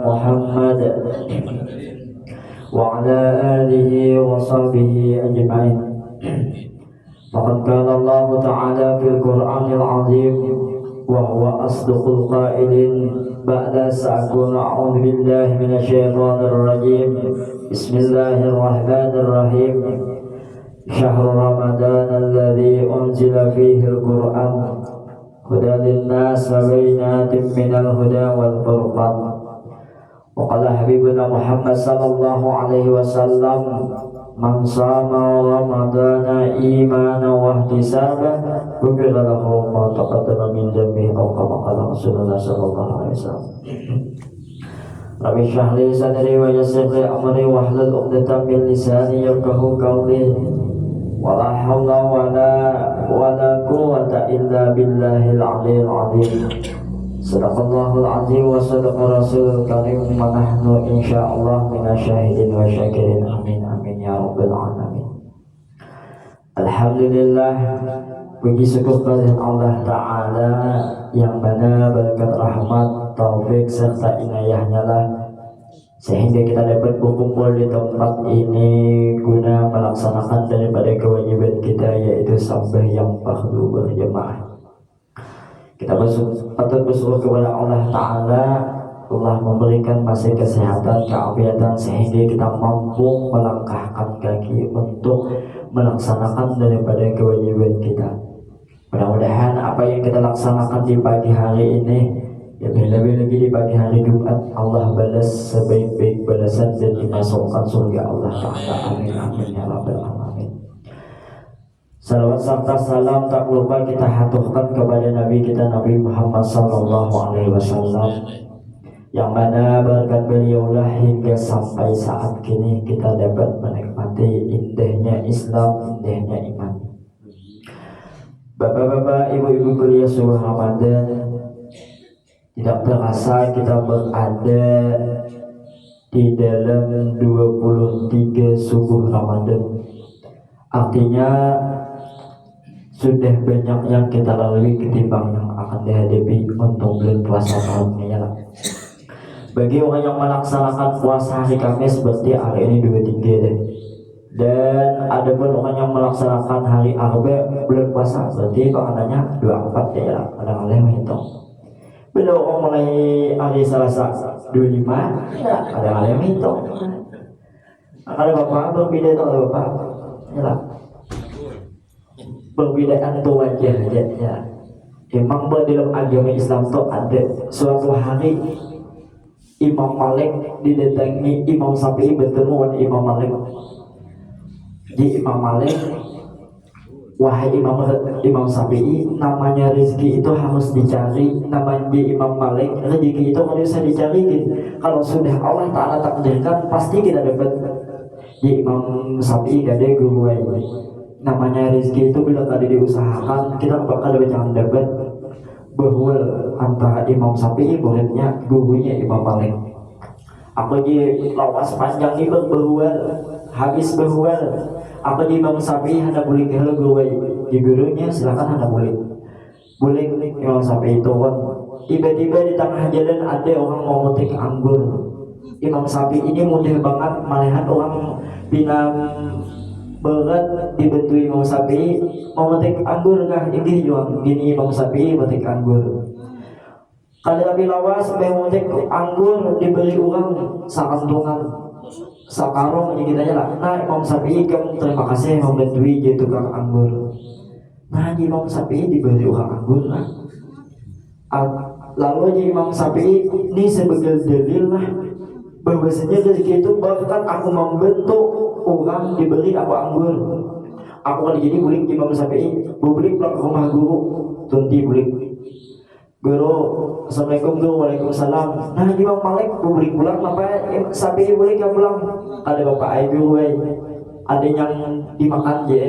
محمد وعلى آله وصحبه أجمعين. فقد قال الله تعالى في القرآن العظيم وهو أصدق القائلين بعد سأكون أعوذ بالله من الشيطان الرجيم بسم الله الرحمن الرحيم شهر رمضان الذي أنزل فيه القرآن هدى للناس وبينات من الهدى والفرقان. وقال حبيبنا محمد صلى الله عليه وسلم من صام رمضان إيمانا واحتسابا غفر له ما تقدم من ذنبه أو كما قال رسول الله صلى الله عليه وسلم. رب اشرح لي صدري ويسر لي أمري واحلل عقدة من لساني يفقهوا قولي ولا حول ولا قوة إلا بالله العلي العظيم. صدق الله العظيم وصدق رسول الكريم ونحن إن شاء الله من الشاهدين والشاكرين آمين آمين ya rabbal alamin. Alhamdulillah, puji syukur kepada Allah Ta'ala yang mana berkat rahmat, taufik serta inayahnya lah sehingga kita dapat berkumpul di tempat ini guna melaksanakan daripada kewajiban kita, yaitu sembahyang fardu berjamaah. Kita patut bersyukur kepada Allah Ta'ala telah memberikan masih kesehatan, keafiatan sehingga kita mampu melangkahkan kaki untuk melaksanakan daripada kewajiban kita. Mudah-mudahan apa yang kita laksanakan di pagi hari ini, lebih-lebih lagi di pagi hari Jumat, Allah balas sebaik-baik balasan dan dimasukkan surga Allah Ta'ala. Amin amin ya rabbal alamin. Salawat serta salam tak lupa kita haturkan kepada Nabi kita Nabi Muhammad sallallahu alaihi wasallam, yang mana berkat beliaulah hingga sampai saat kini kita dapat menikmati indahnya Islam, indahnya iman. Bapak-bapak, ibu-ibu kuliah subuh Ramadan, tidak terasa kita berada di dalam 23 subuh Ramadan. Artinya sudah banyak yang kita lalui ketimbang yang akan dihadapi untuk bulan puasa tahun ini. Bagi orang yang melaksanakan puasa hari Kamis berarti hari ini 23 deh. Dan ada pun orang yang melaksanakan hari Arba bulan puasa berarti maknanya 24 ya. Kadang-kadang menghitung. Bila orang mulai hari Selasa 25 ya, kadang-kadang menghitung. Ada bapak berbeda tak ada bapak? Ya. Perbedaan itu wajar ya. Memang dalam agama Islam itu ada suatu hari Imam Malik didatangi Imam Syafi'i bertemu dengan Imam Malik. Di Imam Malik, wahai Imam Syafi'i, namanya rezeki itu harus dicari. Namanya di Imam Malik, rezeki itu kalau bisa dicari. Kalau sudah Allah Ta'ala takdirkan, pasti kita dapat. Di Imam Syafi'i gak ada guru. Namanya rezeki itu bila tadi diusahakan, kita bakal jangan dapat. Bahwa antara Imam Syafi'i muridnya, gurunya Imam Malik. Aku di lawas panjang ini berbual, habis berbual. Aku di Imam Syafi'i hanya boleh kalau guru di gurunya silakan hanya boleh. Boleh Imam Syafi'i itu kan. Tiba-tiba di tengah jalan ada orang mau metik anggur. Imam Syafi'i ini mudah banget melihat orang pinam berat dibantu Imam Syafi'i mau metik anggur kah? Ini juang gini Imam Syafi'i metik anggur. Kalau lebih lawas mau metik anggur diberi orang sakantungan sakarong ini kita lah. Nah Imam Syafi'i kamu terima kasih membantu dia tukang anggur. Nah Imam Syafi'i diberi orang anggur lah. Lalu Imam Syafi'i ini sebagai dalil lah bahwasanya rezeki itu bahkan aku membentuk orang diberi aku anggur. Aku kalau jadi boleh Imam Syafi'i, boleh pulang ke rumah guru, tunti boleh. Guru, assalamualaikum guru, waalaikumsalam. Nah Imam Malik boleh pulang, apa Syafi'i boleh kau pulang? Ada bapak ibu, ada yang dimakan je.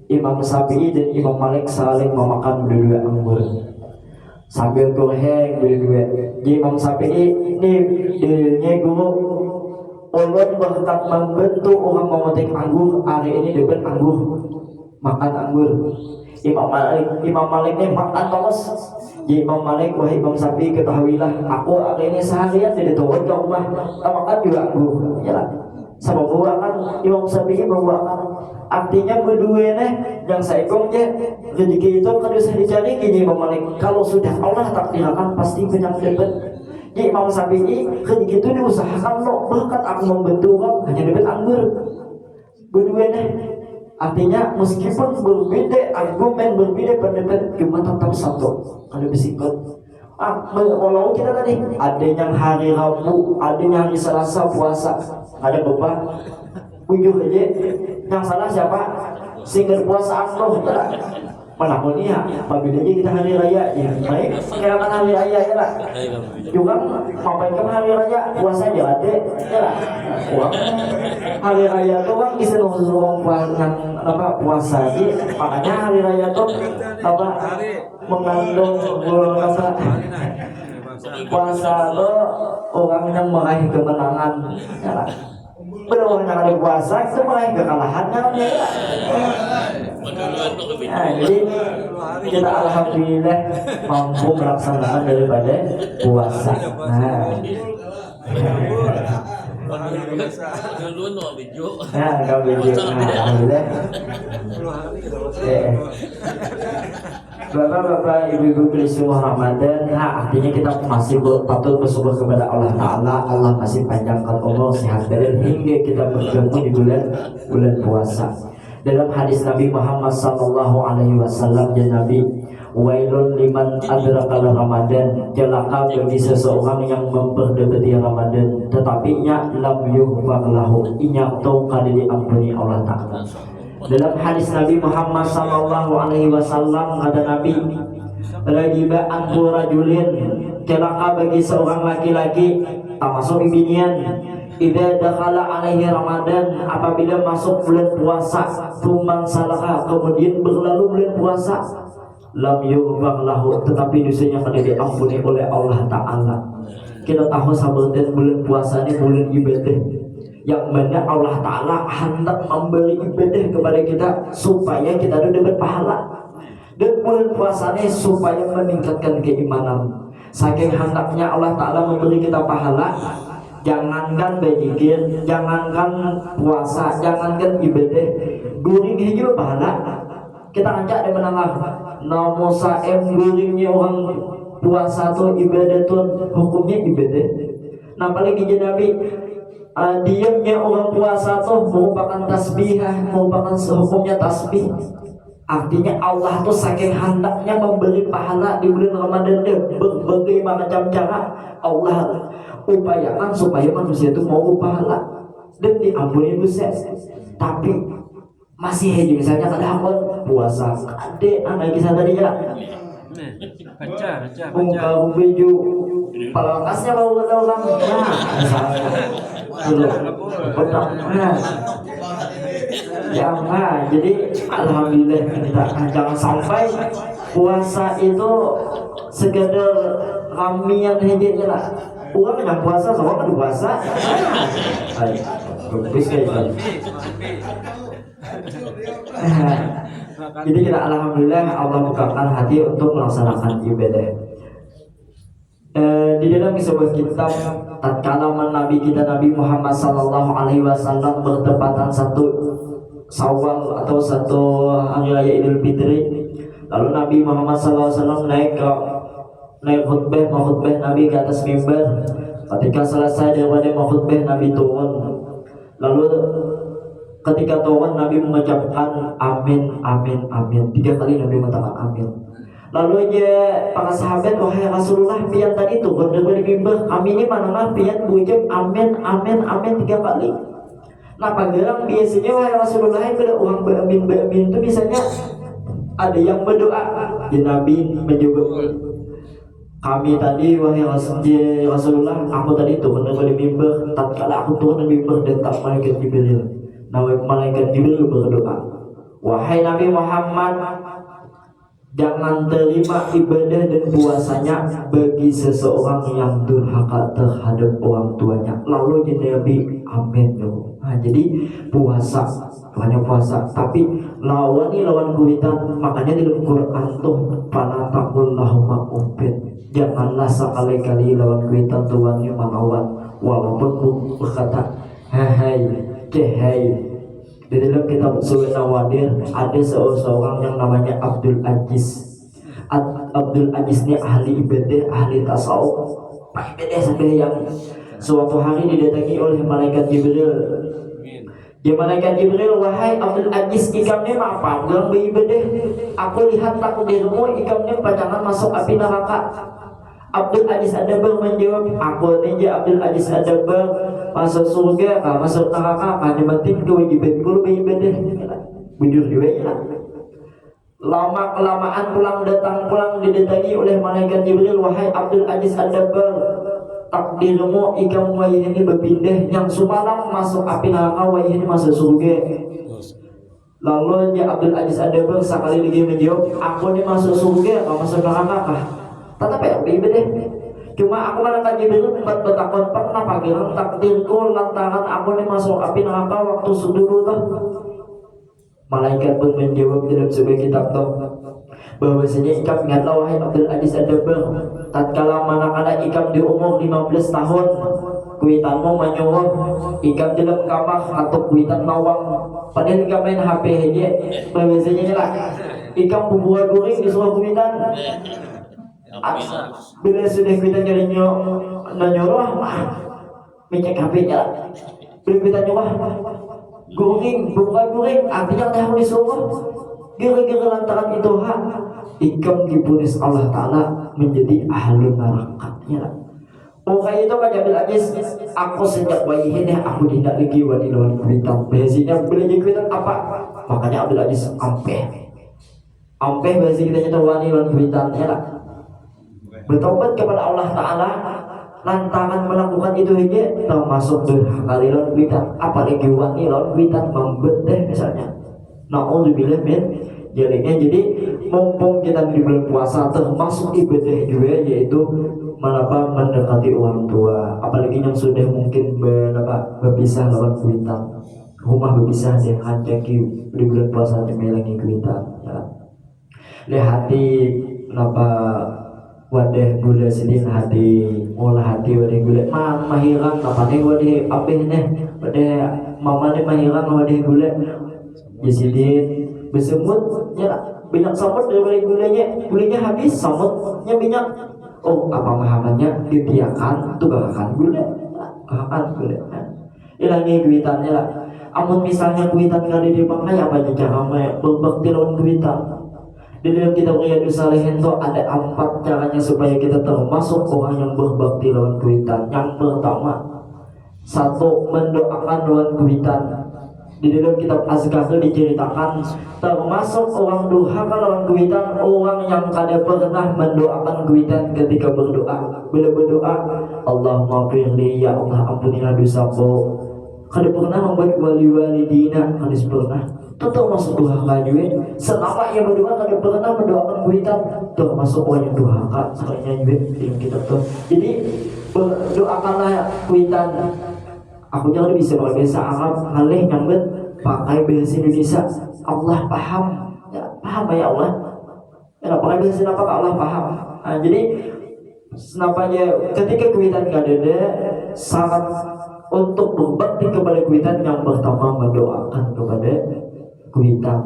Imam Syafi'i dan Imam Malik saling memakan berdua anggur. Sambil kurang berdua. Imam Syafi'i ini dalilnya guru. Allah berkat membentuk orang memetik anggur, hari ini dapat anggur, makan anggur. Imam Malik ini makan terus Ya Imam Malik, wahai Imam Syafi'i, ketahuilah aku hari ini seharian tidak turun ke rumah, makan juga aku, ya lah. Sama membuahkan Imam Syafi'i membuahkan, artinya berdua nih yang seekongnya rezeki itu kan bisa dicari gini Imam Malik. Kalau sudah Allah takdirkan pasti banyak dapat. Jadi Imam Syafi'i rezeki itu diusahakan loh, bahkan aku membantu orang hanya dapat anggur berdua nih. Artinya meskipun berbeda argumen, berbeda pendapat, cuma tetap satu. Kalau bersikap, walau kita tadi ada yang hari Rabu, ada yang hari Selasa puasa, ada beberapa ujung aja. Yang salah siapa? Sehingga puasa Allah. Mana pun ya, apabila kita hari raya ya, baik, kirakan hari raya ya lah. Juga ngapain hari raya puasa aja ada, ya lah. Uang hari raya tuh kan bisa nongkrong puasa apa puasa sih, makanya hari raya tuh apa mengandung apa puasa tuh orang yang meraih kemenangan, ya lah. Benar yang ada puasa itu meraih kekalahan kan ya. Nah, jadi kita alhamdulillah mampu melaksanakan daripada puasa. Nah, kau video, alhamdulillah. Bapak-bapak, ibu-ibu semua Ramadan, artinya kita masih patut bersyukur kepada Allah Ta'ala. Allah masih panjangkan umur, sehat badan hingga kita bertemu di bulan puasa. Dalam hadis Nabi Muhammad sallallahu alaihi wasallam dan Nabi, wailun liman adrakal Ramadan, celaka bagi seseorang yang memperdapati Ramadan tetapi nya lam yughfar lahu, inya tau kada diampuni Allah Ta'ala. Dalam hadis Nabi Muhammad sallallahu alaihi wasallam kata Nabi, ragiba antu rajulin, celaka bagi seorang laki-laki termasuk ibinian, idza dakhala alaihi Ramadan, apabila masuk bulan puasa, tuman salaha, kemudian berlalu bulan puasa, lam yughfar lahu, tetapi dosanya kada diampuni oleh Allah Ta'ala. Kita tahu sahabat bulan puasa ini bulan ibadah, yang mana Allah Ta'ala hendak memberi ibadah kepada kita supaya kita dapat pahala. Dan bulan puasa ini supaya meningkatkan keimanan. Saking hendaknya Allah Ta'ala memberi kita pahala, jangankan berzikir, jangankan puasa, jangankan ibadah, guring hijau pahala. Kita angkat di menengah nomor saem guringnya orang puasa tuh ibadah tuh hukumnya ibadah. Nah apalagi Nabi diamnya orang puasa tuh merupakan tasbihah, merupakan hukumnya tasbih. Artinya Allah tuh saking hendaknya memberi pahala di bulan Ramadan deh, berbagai macam cara Allah upayakan supaya manusia itu mau pahala dan diampuni dosa. Tapi masih aja misalnya kadang puasa, adek anak kisah tadi ya, baca baju palakasnya bawa ke orang, nah jangan. Jadi alhamdulillah kita jangan sampai puasa itu sekedar ramian aja lah. Orang yang puasa sama kan puasa. Ayo, bagus kayak jadi kita alhamdulillah Allah bukakan hati untuk melaksanakan ibadah. Di dalam sebuah kitab tatkala Nabi kita Nabi Muhammad sallallahu alaihi wasallam bertepatan satu Syawal atau satu hari raya Idul Fitri, lalu Nabi Muhammad sallallahu alaihi wasallam naik khutbah Nabi ke atas mimbar. Ketika selesai daripada khutbah Nabi turun, lalu ketika turun Nabi mengucapkan amin amin amin 3 kali. Nabi mengatakan amin. Lalu aja para sahabat, wahai Rasulullah, pian tadi turun dari mimbar, kami ini mana pian mengucap amin amin amin 3 kali. Nah panggilan biasanya wahai Rasulullah kalau orang beramin itu misalnya ada yang berdoa. Ya Nabi menjawab, kami tadi wahai Rasulullah, aku tadi turun dari mimbar, tatkala aku turun dari mimbar datang malaikat Jibril. Nah malaikat Jibril berdoa, wahai Nabi Muhammad, Jangan terima ibadah dan puasanya bagi seseorang yang durhaka terhadap orang tuanya. Lalu jadi Nabi amin. Nah, jadi puasa hanya puasa, tapi lawan kuitan. Makanya di dalam Quran tuh fala taqullahumma uffin. Janganlah sekali-kali lawan kuitan tuannya melawan, walaupun berkata hai cehai. Di dalam kitab Sunan Nawadir ada seorang yang namanya Abdul Aziz. Abdul Aziz ini ahli ibadah, ahli tasawuf, ibadah sampai yang suatu hari didatangi oleh malaikat Jibril. Ya malaikat Jibril, wahai Abdul Aziz, ikamnya apa? Dalam beribadah, aku lihat takdirmu ikamnya pacangan masuk api neraka. Abdul Aziz Adabar menjawab, aku ninja Abdul Aziz Adabar masuk surga, masuk neraka, nyebatin kewajiban ku beribadah. Bujur juga ya. Lama kelamaan pulang didatangi oleh malaikat Jibril, wahai Abdul Aziz Adabar, takdirmu ikam wahai ini berpindah, yang semalam masuk api neraka wahai ini masuk surga. Lalu ya Abdul Aziz Adabar sekali lagi menjawab, aku ini masuk surga, masuk neraka kah? Tetapi ibadah. Cuma aku malaikat Jibril tempat bertakon, pernah panggilan takdirku lantaran aku ini masuk api neraka waktu sedulu tuh. Malaikat pun menjawab dalam sebuah kitab tuh, bahwasanya ikam ingatlah wahai Abdul Aziz Adabar, tatkala manakala ikam di umur 15 tahun, kuitanmu menyuruh ikam dalam kamar atau kuitan mawang, padahal ikam main HP aja, bahwasanya lah ikam bubuah goreng disuruh kuitan. Bila sudah kita nyari nyuruh mecek HP nya, bila kita nyuruh goreng, bukan goreng, artinya tahu disuruh. Gara-gara lantaran itu ikam dipunis Allah Ta'ala menjadi ahli nerakanya. Pokoknya itu kan Abdul Aziz, aku sejak bayi ini aku tidak lagi wani lawan kuitan. Biasanya beli kuitan apa? Makanya Abdul Aziz ampe biasa kita nyata wani lawan kuitan ya lah. Bertobat kepada Allah Ta'ala lantaran melakukan itu aja termasuk durhaka lawan kuitan. Apalagi wani lawan kuitan membedah misalnya. Na'udzubillah min jaliknya. Jadi mumpung kita di bulan puasa termasuk ibadah juga, yaitu mendekati orang tua, apalagi yang sudah mungkin berpisah lawan kuitan, rumah berpisah dengan jaki di bulan puasa lagi kuitan ya. Hati wadah gula sedih hati olah hati wadah gula mahiran nih wadah abeh nih wadah mama nih mahiran wadah gula Yesidin bersemut ya banyak samut dari gulanya habis samutnya banyak. Oh apa mahamannya ditiakan tuh bahkan gula ilangi kuitannya lah. Amun misalnya kuitan kali dipakai apa aja cara berbakti lawan kuitan. Di dalam kitab Riyadhus Shalihin itu ada 4 caranya supaya kita termasuk orang yang berbakti lawan kuitan. Yang pertama, 1, mendoakan lawan kuitan. Di dalam kitab Azkar itu diceritakan termasuk orang durhaka lawan kuitan orang yang kada pernah mendoakan kuitan ketika berdoa. Bila berdoa, Allahumma firli, ya Allah ampunilah dosaku, kada pernah membuat wali-walidina, kada pernah. Itu termasuk durhaka juga. Selama ia berdoa kada pernah mendoakan kuitan, termasuk orang yang durhaka sekalinya juga dalam kitab itu. Jadi berdoakanlah kuitan. Aku jangan bisa berbahasa Arab ngalih nyambet pakai bahasa Indonesia. Allah paham ya, paham ya Allah ya, pakai bahasa apa Allah paham. Nah, jadi senapanya ketika kuitan gak ada syarat untuk berbakti kepada kuitan. Yang pertama mendoakan kepada kuitan,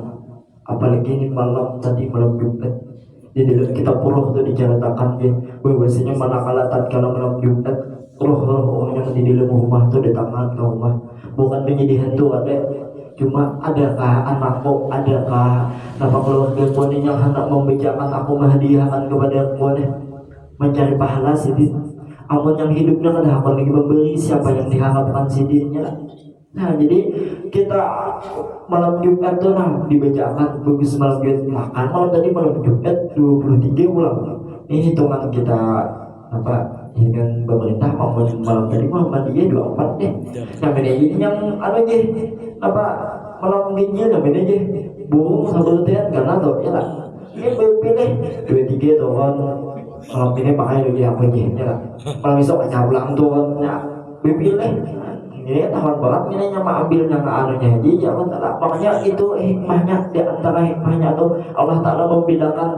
apalagi ini malam Jumat. Di dalam kitab Puruh itu diceritakan bahwasanya manakala tatkala malam Jumat roh-roh orang yang di dalam rumah itu datang ke rumah, bukan menjadi hantu ada, cuma adakah anakku, adakah nama keluarga kone yang hendak membejakan aku menghadiahkan kepada kone mencari pahala sidin. Amun yang hidupnya kada akan lagi memberi, siapa yang diharapkan sidinnya. Nah jadi kita malam Jumat tuh dibacakan bagus malam Jumat makan malam tadi malam Jumat 23 ulang. Ini hitungan kita dengan pemerintah malam tadi dia 24 deh. Nah beda ini yang malam ganjil nah beda aja burung sabar teh karena tuh ya lah ini pilih 2-3 tahun malam ini pakai lagi apa aja ya lah malam besok aja pulang tuh ya pilih ini tahan banget ini nyama ambil yang anunya aja ya kan makanya itu hikmahnya di antara hikmahnya tuh Allah Ta'ala membedakan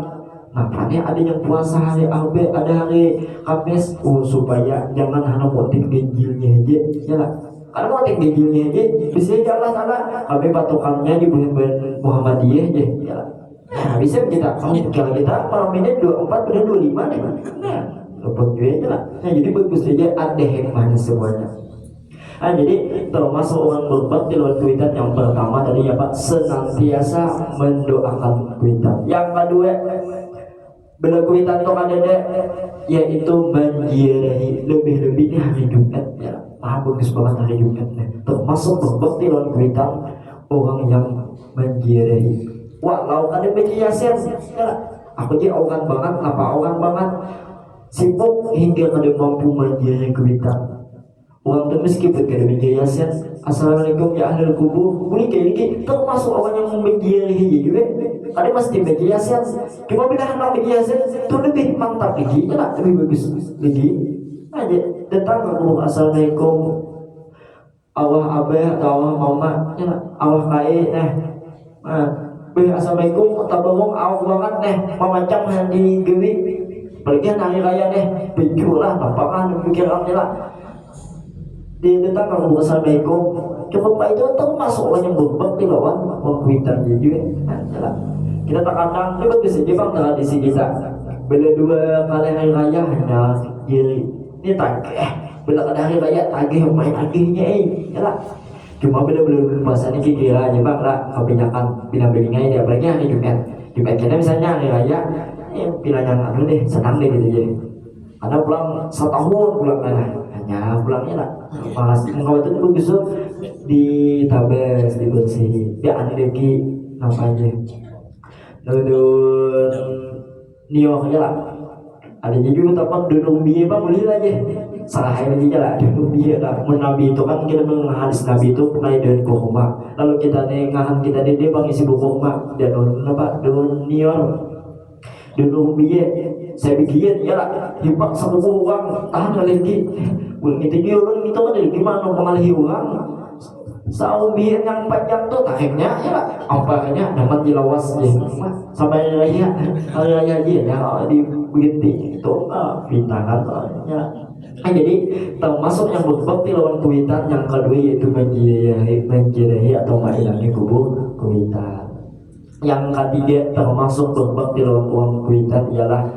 makanya ada yang puasa hari Arba ada hari Kamis supaya jangan hanya motif ganjilnya aja ya lah karena motif ganjilnya aja bisa Allah Ta'ala kami patokannya di bulan Muhammadiyah aja ya lah nah bisa kita kalau kita malam ini 24 pada 25 nih nah luput juga aja lah nah jadi bagus saja ada hikmahnya semuanya. Nah, jadi termasuk orang berbakti lewat kuitan yang pertama tadi ya Pak senantiasa mendoakan kuitan. Yang kedua bila kuitan itu ada yaitu menjirahi lebih-lebihnya hari Jumat ya. Bagus banget hari Jumat termasuk berbakti lewat kuitan orang yang menjirahi. Walau ada bagi yasin ya, aku jadi orang banget apa orang banget sibuk hingga kada mampu menjirahi kuitan. Orang tu meskipun kada menjelasan assalamualaikum ya ahlul kubur boleh kayak gini termasuk orang yang menjelahi juga ada mesti menjelasan cuma bila hendak menjelasan itu lebih mantap lagi ya lah lebih bagus lagi aja datang ke kubur assalamualaikum awah abah atau awah mama ya lah awah kae assalamualaikum tabung awah banget memacam di gewi pergi hari raya baju lah nampakan pikirannya lah dia datang kalau assalamualaikum cukup pak itu termasuk orang yang berbakti lawan kuitan juga kita tak kadang coba bisa jepang tradisi kita bila 2 kali hari raya hanya diri ini tagih bila ada hari raya tagih main tagihnya ya cuma bila bahasa ini kira jepang lah kebanyakan bina-biningai dia apalagi hari Jumat kita misalnya hari raya pilih yang anu deh senang deh gitu ya karena pulang setahun pulang hanya pulangnya lah malas engkau itu bagus di tabes dibersih dia ada lagi namanya duduk nioh aja lah ada juga tapan duduk biaya bang boleh aja salah aja lah duduk biaya lah menabi itu kan kita menghadis nabi itu mulai dari kohoma lalu kita ngahan kita dia bang isi buku dan apa duduk nioh duduk biaya saya bikin ya lah hibak sama uang tahan lagi uang itu dia orang itu kan gimana mengalihi uang saumbian yang panjang tuh akhirnya ya lah ampanya dapat dilawas ya sampai raya aja ya di begitu itu bintangan ya jadi termasuk yang berbakti lawan kuitan yang kedua yaitu menjirahi atau mengilangi kubur kuitan. Yang ketiga termasuk berbakti lawan uang kuitan ialah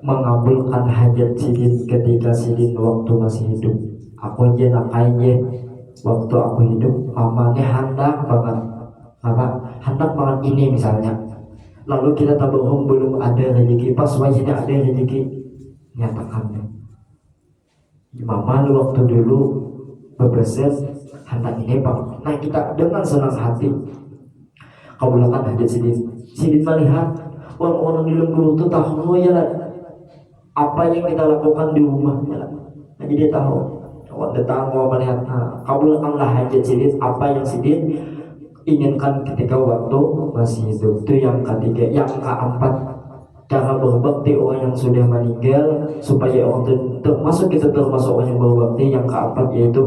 mengabulkan hajat sidin ketika sidin waktu masih hidup. Aku aja nakainya waktu aku hidup mamanya hendak banget ini misalnya lalu kita tak bohong belum ada rezeki pas wajibnya ada rezeki nyatakan mama lu waktu dulu beberapa hendak ini bang nah kita dengan senang hati kabulkan hajat sidin melihat orang-orang di lembur itu tahu ya lah apa yang kita lakukan di rumah ya lah nah, jadi dia tahu waktu tahu melihat kabulkanlah hajat sidin apa yang sidin inginkan ketika waktu masih hidup. Itu yang ketiga. Yang keempat, cara berbakti orang yang sudah meninggal supaya orang termasuk kita termasuk orang yang berbakti. Yang keempat yaitu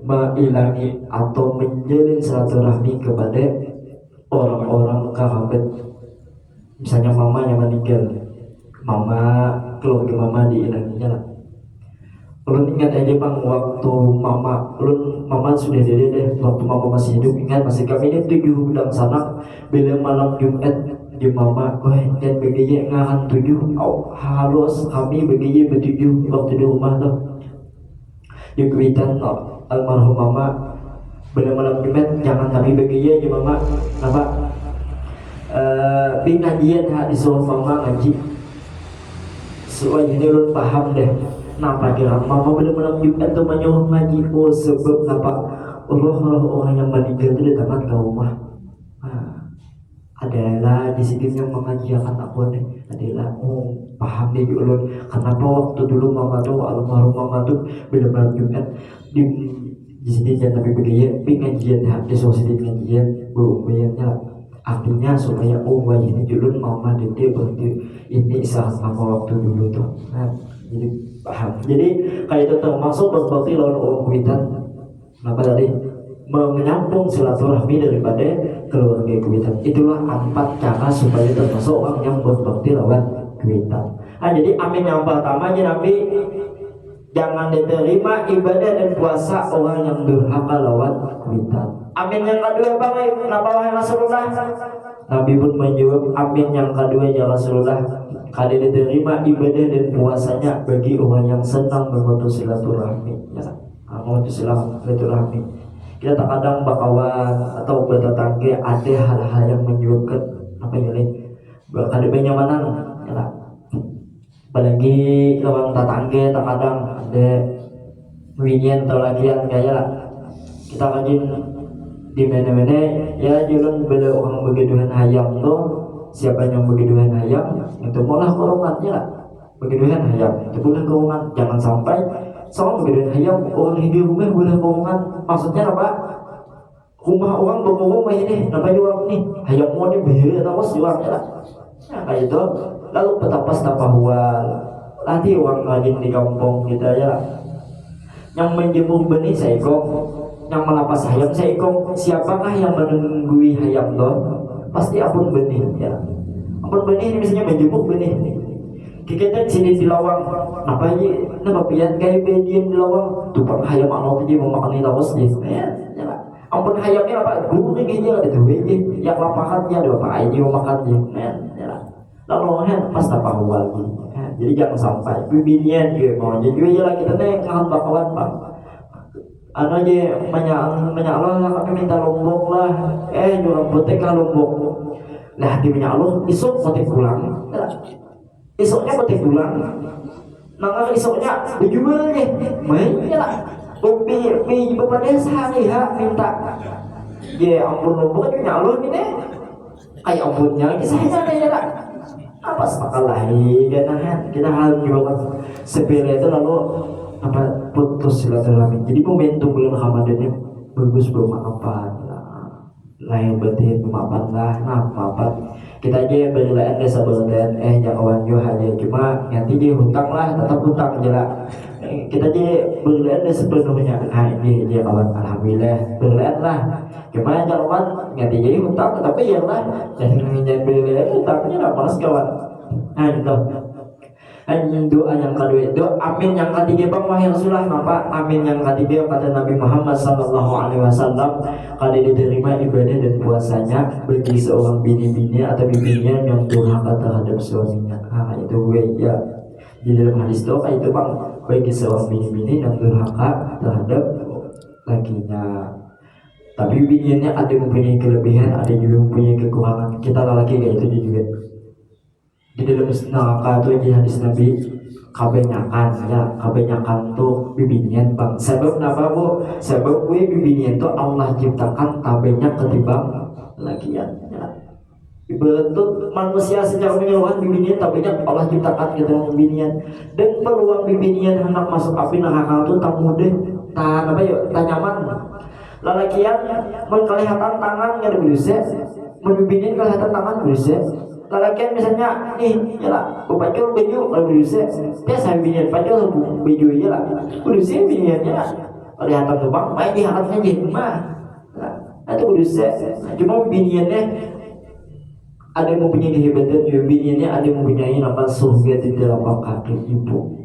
mengilangi atau menjalin silaturahmi kepada orang-orang kerabat. Misalnya mama yang meninggal, keluarga mama diilanginya lah. Ulun ingat aja bang waktu mama sudah deh waktu mama masih hidup, ingat masih kami ini 7 bulan sana bila malam Jumat di mama dan begini ngahan 7 halus kami begini bertujuh waktu di rumah tuh di kuitan almarhum mama bila malam Jumat jangan kami begini di mama apa pengajian disuruh mama ngaji soalnya ini ulun paham deh. Napa kira mama benar-benar juga tuh menyuruh ngaji sebab napa orang yang meninggal itu datang ke rumah adalah di sini yang mengajarkan aku nih adalah paham deh ulun kenapa waktu dulu mama tuh almarhum mama tuh benar-benar juga di sini jangan tapi begini pengajian hadis wasidi pengajian berumiannya artinya supaya wah ini julun mama dede berarti ini saat mama waktu dulu tuh. Nah, jadi paham. Jadi kayak itu termasuk berbakti lawan orang kuitan. Apa tadi? Menyambung silaturahmi daripada keluarga kuitan. Itulah 4 cara supaya termasuk orang yang berbakti lawan kuitan. Nah, jadi amin yang pertama aja Nabi, jangan diterima ibadah dan puasa orang yang durhaka lawan kuitan. Amin yang kedua bang, kenapa wahai Rasulullah? Nabi pun menjawab, amin yang kedua ya Rasulullah, kada diterima ibadah dan puasanya bagi orang yang senang memutus silaturahmi. Ya, memutus silaturahmi. Kita terkadang bakawan atau bertetangga ada hal-hal yang menyebabkan apa ya nih, kada kenyamanan. Ya, apalagi orang tetangga terkadang ada winian atau lagian kayak kita rajin di mana-mana ya julun bela orang begiduhan hayam tuh, siapa yang begiduhan hayam itu malah korongannya lah, begiduhan hayam itu bukan korongan. Jangan sampai sama begiduhan hayam orang hidup rumah bukan korongan. Maksudnya apa? Rumah orang berkorong ini namanya orang nih hayam mau nih behir atau siwang lah. Nah, kayak itu. Lalu betapa tapahual nanti orang rajin di kampung kita ya, yang menjemur benih seekong, yang melapas hayam seekong. Siapakah yang menunggui hayam tuh? Pasti apun benih ya. Apun benih ini misalnya menjemur benih. Kita sini di lawang, apa aja? Nama pian kayak bedian di lawang. Tumpang hayam anak aja memakan ini lawas deh. Ya, ampun hayamnya apa? Gurih aja ada tuh aja. Yang lapakannya ada apa aja memakan aja. Ya. Lalu pas tapahu lagi. Jadi jangan sampai bibinian juga mau jadi juga kita nih kawan bakawan bang. Anu aja banyak Allah lah kami minta lombok lah. Jual botek lah lombok. Lah di banyak Allah isok botek pulang. Isoknya botek pulang. Nang isoknya dijual deh. Mainnya lah. Bi beberapa desa nih ha minta. Ya ampun lombok punya Allah ini. Kayak ampunnya kisah saya lah. Apa semakan kita harus juga sepele itu lalu apa putus silaturahmi. Jadi momentum bulan Ramadan ini bagus bermaafan lain berarti bermaafan lah. Nah maafan kita aja berlain desa berlain jakawan jo aja cuma nanti dia hutang lah, tetap hutang aja lah. Kita aja berlain desa sepenuhnya. Nah ini dia kawan alhamdulillah berlain lah. Cuma jangan nanti jadi hutang tapi ya lah jangan berlain hutangnya nggak malas kawan. Nah itu. Doa yang kedua itu amin yang ketiga bang wahai Rasulullah. Apa amin yang ketiga kata Nabi Muhammad SAW, kalau diterima ibadah dan puasanya bagi seorang bini-bini atau bibinya yang durhaka terhadap suaminya. Itu gue ya di dalam hadis doa itu bang, bagi seorang bini-bini yang durhaka terhadap lakinya. Tapi bininya ada mempunyai kelebihan, ada juga mempunyai kekurangan. Kita lelaki kayak itu juga. Di dalam neraka itu di hadis Nabi kabenyakan tuh bibinian bang. Sebab apa bu? Sebab gue bibinian tuh Allah ciptakan kabenyak ketimbang lakian. Ya. Ibarat tuh manusia secara menyeluruhan bibinian kabenyak Allah ciptakan ketimbang bibinian. Dan peluang bibinian hendak masuk api neraka tuh tak mudah, tak apa yuk, tak nyaman. Lalakian kelihatan tangan nggak ada bisa, membibinian kelihatan tangan bisa. Lalakian misalnya nih ya lah baju kalau bisa dia saya binian baju baju ya lah bisa biniannya kelihatan tuh bang main di hati aja mah itu bisa cuma biniannya ada yang mempunyai kehebatan juga biniannya ada yang mempunyai nama surga di dalam kaki ibu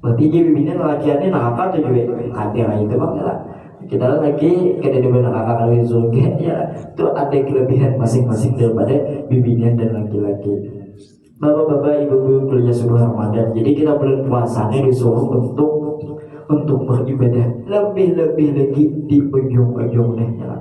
berarti dia binian lalakiannya neraka tuh juga ada itu bang ya lah. Kita lagi kada di neraka kalau di surga ya itu ada kelebihan masing-masing daripada bibinian dan laki-laki. Bapak-bapak, ibu-ibu kuliah subuh Ramadan. Jadi kita bulan puasanya disuruh untuk beribadah lebih lagi di ujung-ujungnya ya.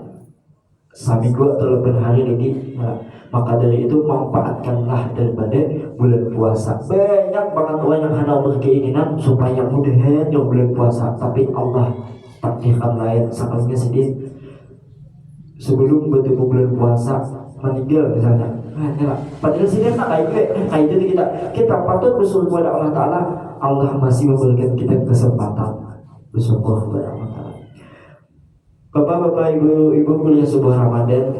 Seminggu atau lebih hari lagi ya. Maka dari itu manfaatkanlah daripada bulan puasa. Banyak banget orang yang hendak berkeinginan supaya mudahan yang bulan puasa, tapi Allah takdirkan lain. Sakalnya sedih sebelum bertemu bulan puasa meninggal misalnya. Padahal sini kayak itu kita patut bersyukur kepada Allah Taala. Allah masih memberikan kita kesempatan bersyukur kepada Allah Taala. Bapak-bapak, ibu-ibu kuliah subuh Ramadan.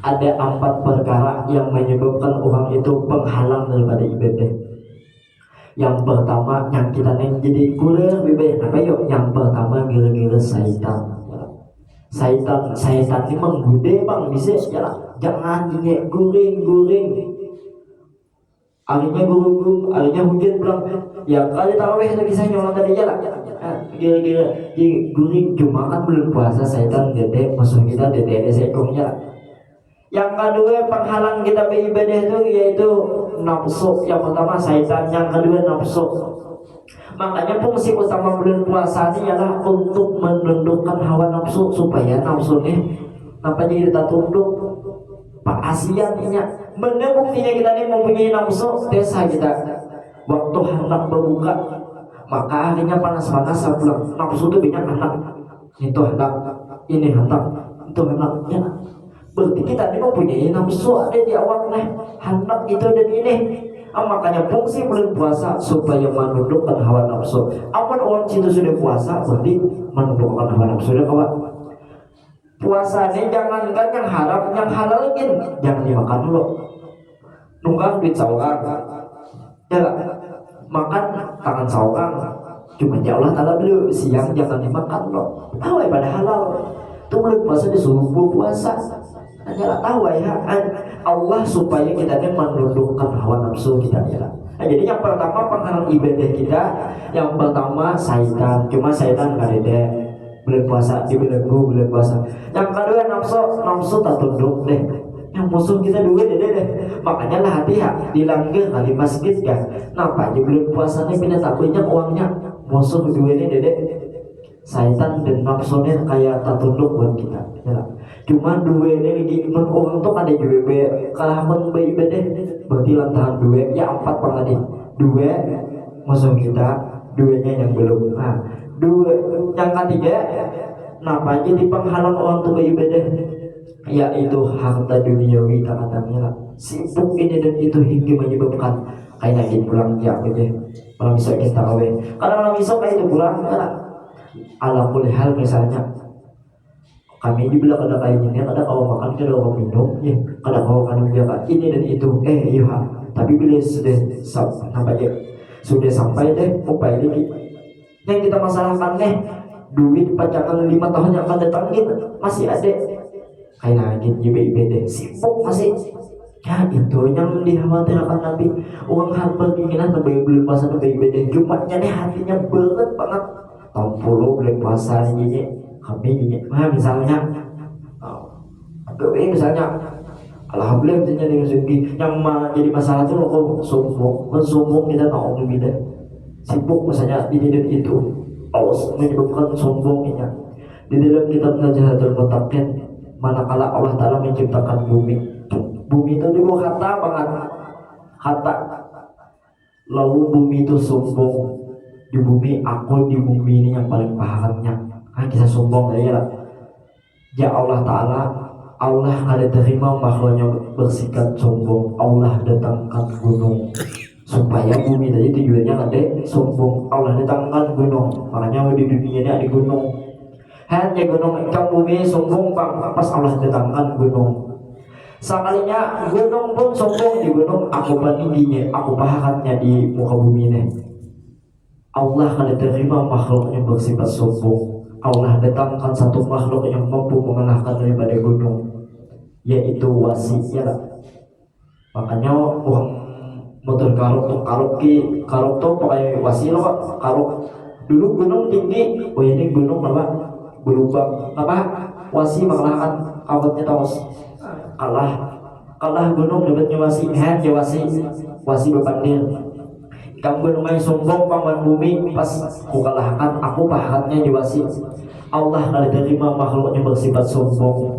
ada 4 perkara yang menyebabkan orang itu penghalang daripada ibadah. Yang pertama yang kita neng jadi kuliah ibadah apa yuk? Yang pertama gara-gara syaitan. Syaitan ini menggoda bang bisa ya, jangan dinyak guring. Akhirnya guru akhirnya hujan pulang. Ya kali tarawih itu kisahnya orang tadi jalan. Gara-gara guring cuma kan belum puasa syaitan gede musuh kita dede seekongnya. Yang kedua penghalang kita beribadah itu yaitu nafsu. Yang pertama syaitan, yang kedua nafsu. Makanya fungsi utama bulan puasa ini adalah untuk menundukkan hawa nafsu supaya nafsu ini nampaknya kita tunduk. Pak asiannya benar buktinya kita ini mempunyai nafsu desa kita. Waktu hendak berbuka maka akhirnya panas-panas pulang nafsu itu banyak hendak itu hendak ini hendak itu hendak ya. Berarti kita ini mempunyai nafsu ada di awal nih hendak itu dan ini. Makanya fungsi bulan puasa supaya menundukkan hawa nafsu. Amun orang situ sudah puasa berarti menundukkan hawa nafsu sudah kawan. Puasa ini jangankan yang haram, yang halal lagi jangan dimakan dulu. Nunggang duit saurang, ya makan tangan saurang. Cuma ya Allah Taala beliau siang jangan dimakan loh. Tahu pada halal. Itu bulan puasa disuruh puasa. Hanya tahu ya Allah supaya kita ini menundukkan hawa nafsu kita ya. Jadi yang pertama penghalang ibadah kita, yang pertama syaitan. Cuma syaitan nggak ada bulan puasa dibelenggu bulan puasa. Yang kedua nafsu tak tunduk deh. Yang musuh kita dua deh. Makanya lah hati ya dilanggar kali masjid kan. Napa di bulan puasa ini pindah tak banyak uangnya. Musuh dua ini deh. Syaitan dan nafsunya kayak tak tunduk buat kita. Ya. Cuma dua ini di iman orang tuh ada juga kalah beribadah berarti lantaran dua ya 4 pengadi dua musuh kita duanya yang belum dua yang ketiga napa jadi penghalang orang tuh beribadah yaitu harta duniawi katanya lah sibuk ini dan itu hingga menyebabkan kayak lagi pulang ya gitu malam besok kita kawe karena malam besok kayak itu pulang ala kulli hal misalnya kami di belakang ada kayaknya ada kau makan ada kau minum ya ada kau makan juga ini dan itu iya tapi bila sudah sampai deh upaya lagi yang kita masalahkan duit pacaran 5 tahun yang akan datang gitu masih ada kayak lagi JBIBD sibuk masih ya itu yang dikhawatirkan Nabi uang harta keinginan belum puasa JBIBD Jumatnya hatinya berat banget tahun 10 belum puasa ini kami misalnya alhamdulillah misalnya dengan sugi yang jadi masalah itu lo sombong kita tahu lebih deh sibuk misalnya ini dan itu Allah menyebabkan sombongnya di dalam kitab Najhatul Mutakin manakala Allah Ta'ala menciptakan bumi itu dulu kata banget kata lalu bumi itu sombong di bumi aku di bumi ini yang paling pahatnya kisah sombong ya ya Allah Ta'ala Allah kada terima makhluknya bersikap sombong Allah datangkan gunung supaya bumi tadi tujuannya ada sombong Allah datangkan gunung makanya di dunia ini ada gunung hanya gunung ikan bumi sombong pas Allah datangkan gunung sekalinya gunung pun sombong di gunung aku tingginya aku pahatnya di muka bumi ini Allah kada terima makhluknya bersifat sombong Allah datangkan satu makhluk yang mampu mengalahkan daripada gunung yaitu wasi ya lah. Makanya uang motor karuk tuh pakai wasi loh karuk dulu gunung tinggi ini gunung apa berlubang apa wasi mengalahkan kawatnya tawas kalah gunung dapatnya wasi wasi berbanding kamu gunung sombong paman bumi pas aku kalahkan aku pahatnya diwasi Allah kalau terima makhluknya bersifat sombong